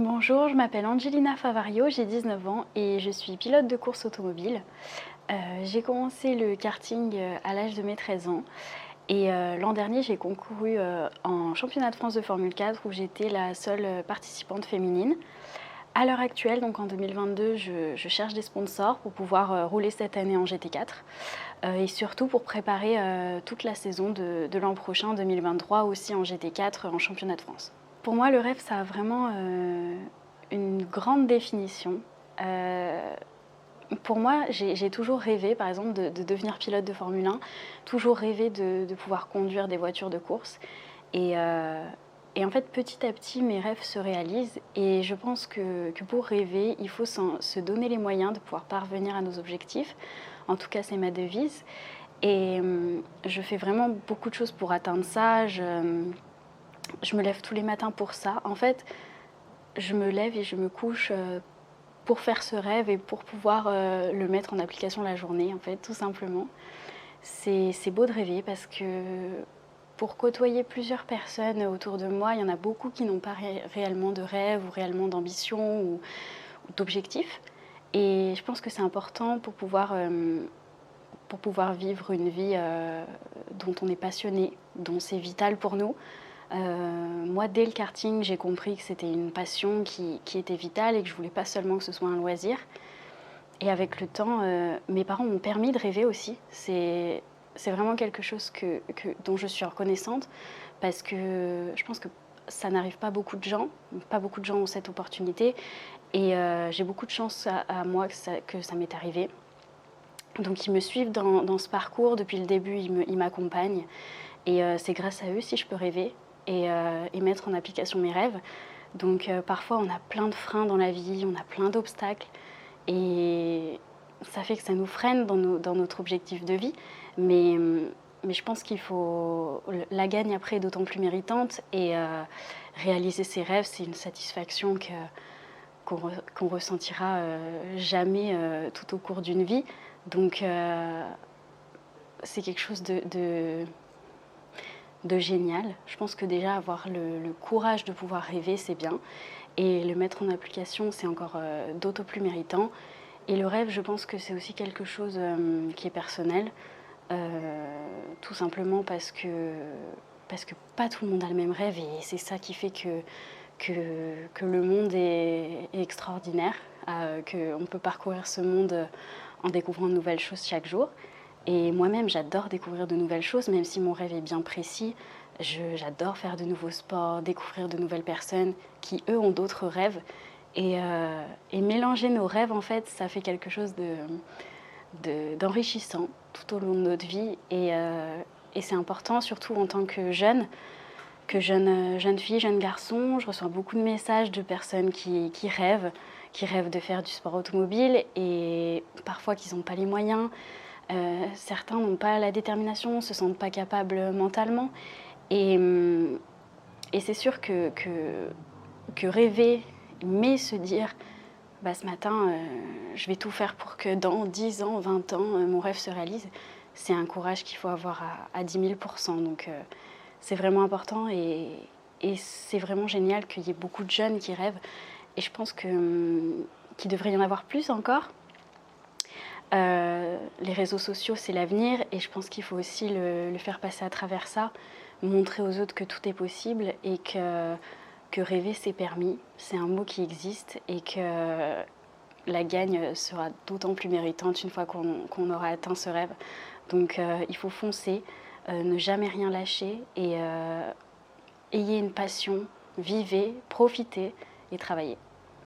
Bonjour, je m'appelle Angelina Favario, j'ai 19 ans et je suis pilote de course automobile. J'ai commencé le karting à l'âge de mes 13 ans et l'an dernier j'ai concouru en championnat de France de Formule 4 où j'étais la seule participante féminine. À l'heure actuelle, donc en 2022, je cherche des sponsors pour pouvoir rouler cette année en GT4 et surtout pour préparer toute la saison de l'an prochain, 2023, aussi en GT4 en championnat de France. Pour moi, le rêve, ça a vraiment une grande définition. Euh, pour moi, j'ai toujours rêvé, par exemple, de devenir pilote de Formule 1, toujours rêvé de pouvoir conduire des voitures de course. Et, euh, et en fait, petit à petit, mes rêves se réalisent. Et je pense que pour rêver, il faut se donner les moyens de pouvoir parvenir à nos objectifs. En tout cas, c'est ma devise. Et je fais vraiment beaucoup de choses pour atteindre ça. Je me lève tous les matins pour ça. En fait, je me lève et je me couche pour faire ce rêve et pour pouvoir le mettre en application la journée, en fait, tout simplement. C'est beau de rêver parce que pour côtoyer plusieurs personnes autour de moi, il y en a beaucoup qui n'ont pas réellement de rêve ou réellement d'ambition ou d'objectifs. Et je pense que c'est important pour pouvoir vivre une vie dont on est passionné, dont c'est vital pour nous. Moi, dès le karting, j'ai compris que c'était une passion qui était vitale et que je voulais pas seulement que ce soit un loisir. Et avec le temps, mes parents m'ont permis de rêver aussi. C'est vraiment quelque chose dont je suis reconnaissante parce que je pense que ça n'arrive pas beaucoup de gens. Pas beaucoup de gens ont cette opportunité. Et j'ai beaucoup de chance à moi que ça m'est arrivé. Donc ils me suivent dans ce parcours depuis le début, ils m'accompagnent. Et c'est grâce à eux si je peux rêver et mettre en application mes rêves. Donc parfois on a plein de freins dans la vie, on a plein d'obstacles et ça fait que ça nous freine dans notre objectif de vie. Mais je pense qu'il faut... La gagne après est d'autant plus méritante et réaliser ses rêves, c'est une satisfaction qu'on ressentira jamais tout au cours d'une vie. Donc c'est quelque chose de génial. Je pense que déjà avoir le courage de pouvoir rêver, c'est bien. Et le mettre en application, c'est encore d'autant plus méritant. Et le rêve, je pense que c'est aussi quelque chose qui est personnel. Tout simplement parce que pas tout le monde a le même rêve. Et c'est ça qui fait que le monde est extraordinaire. Qu'on peut parcourir ce monde en découvrant de nouvelles choses chaque jour. Et moi-même, j'adore découvrir de nouvelles choses, même si mon rêve est bien précis. J'adore faire de nouveaux sports, découvrir de nouvelles personnes qui, eux, ont d'autres rêves. Et mélanger nos rêves, en fait, ça fait quelque chose d'enrichissant tout au long de notre vie. Et c'est important, surtout en tant que jeune fille, jeune garçon. Je reçois beaucoup de messages de personnes qui rêvent de faire du sport automobile et parfois qu'ils n'ont pas les moyens. Certains n'ont pas la détermination, ne se sentent pas capables mentalement. Et, et c'est sûr que rêver, mais se dire bah, ce matin, je vais tout faire pour que dans 10 ans, 20 ans, mon rêve se réalise, c'est un courage qu'il faut avoir à 10 000%. Donc c'est vraiment important et c'est vraiment génial qu'il y ait beaucoup de jeunes qui rêvent. Et je pense qu'il devrait y en avoir plus encore. Les réseaux sociaux, c'est l'avenir et je pense qu'il faut aussi le faire passer à travers ça, montrer aux autres que tout est possible et que rêver, c'est permis. C'est un mot qui existe et que la gagne sera d'autant plus méritante une fois qu'on aura atteint ce rêve. Donc il faut foncer, ne jamais rien lâcher et ayez une passion, vivez, profitez et travaillez.